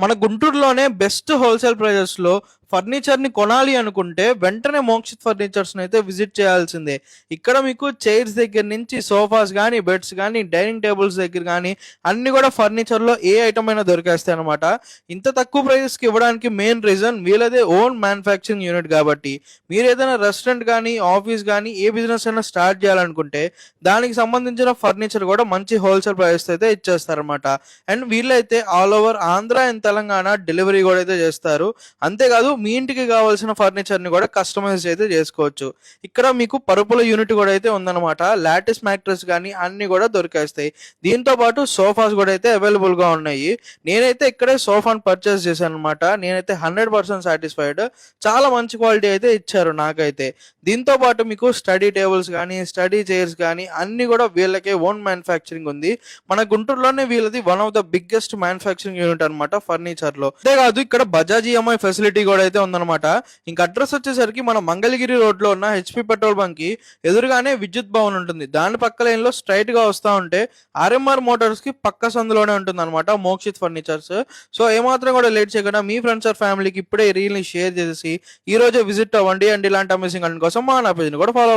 మన గుంటూరులోనే best wholesale ప్రైజెస్‌లో ఫర్నిచర్‌ని కొనాలి అనుకుంటే వెంటనే మోక్షిత్ ఫర్నిచర్స్‌ని అయితే విజిట్ చేయాల్సిందే. ఇక్కడ మీకు చైర్స్ దగ్గర నుంచి సోఫాస్ గానీ, బెడ్స్ గానీ, డైనింగ్ టేబుల్స్ దగ్గర గానీ అన్నీ గూడా ఫర్నిచర్‌లో ఏ ఐటెమ్ అయినా దొరికేస్తాయన్నమాట. ఇంత తక్కువ ప్రైజెస్‌కి ఇవ్వడానికి మెయిన్ రీజన్ వీళ్ళదే ఓన్ మ్యానుఫ్యాక్చరింగ్ యూనిట్ గాబట్టి. మీరేదైనా రెస్టారెంట్ గానీ, ఆఫీస్ గానీ ఏ బిజినెస్ అయినా స్టార్ట్ చేయాలనుకుంటే దానికి సంబంధించిన ఫర్నిచర్ గూడా మంచి హోల్సేల్ ప్రైజెస్‌తో అయితే ఇచ్చేస్తారన్నమాట. అండ్ వీళ్ళైతే all over Andhra and Telangana delivery కూడా అయితే చేస్తారు. అంతేకాదు మీ ఇంటికి కావాల్సిన ఫర్నిచర్ని కూడా కస్టమైజ్ అయితే చేసుకోవచ్చు. ఇక్కడ మీకు పరుపుల యూనిట్ కూడా అయితే ఉందన్నమాట. లాటిస్ మ్యాట్రెస్ కానీ అన్ని కూడా దొరికేస్తాయి. దీంతో పాటు సోఫాస్ కూడా అయితే అవైలబుల్ గా ఉన్నాయి. నేనైతే ఇక్కడే సోఫాను పర్చేస్ చేశాను అనమాట. నేనైతే 100% సాటిస్ఫైడ్. చాలా మంచి క్వాలిటీ అయితే ఇచ్చారు నాకైతే. దీంతో పాటు మీకు స్టడీ టేబుల్స్ కానీ, స్టడీ చైర్స్ కానీ అన్ని కూడా వీళ్ళకే ఓన్ మ్యానుఫ్యాక్చరింగ్ ఉంది. మన గుంటూరులోనే వీళ్ళది one of the biggest manufacturing unit అనమాట ఫర్నిచర్ లో. అంతేకాదు ఇక్కడ బజాజ్ ఈఎంఐ ఫెసిలిటీ కూడా అయితే ఉందన్నమాట. ఇంకా అడ్రస్ వచ్చేసరికి మన మంగళగిరి రోడ్ లో ఉన్న హెచ్పి పెట్రోల్ బంక్ కి ఎదురుగానే విద్యుత్ భవన్ ఉంటుంది. దాని పక్క లైన్ లో స్ట్రైట్ గా వస్తా ఉంటే ఆర్ఎంఆర్ మోటార్స్ కి పక్క సందులోనే ఉంటుంది అనమాట మోక్షిత్ ఫర్నిచర్స్. సో ఏమాత్రం కూడా లేట్ చేయకుండా మీ ఫ్రెండ్స్ ఆర్ ఫ్యామిలీకి ఇప్పుడే రీల్ ని షేర్ చేసి ఈ రోజే విజిట్ అవ్వండి. అండ్ ఇలాంటి అమేజింగ్ కంటెంట్ కోసం మా నా పేజ్ ని కూడా ఫాలో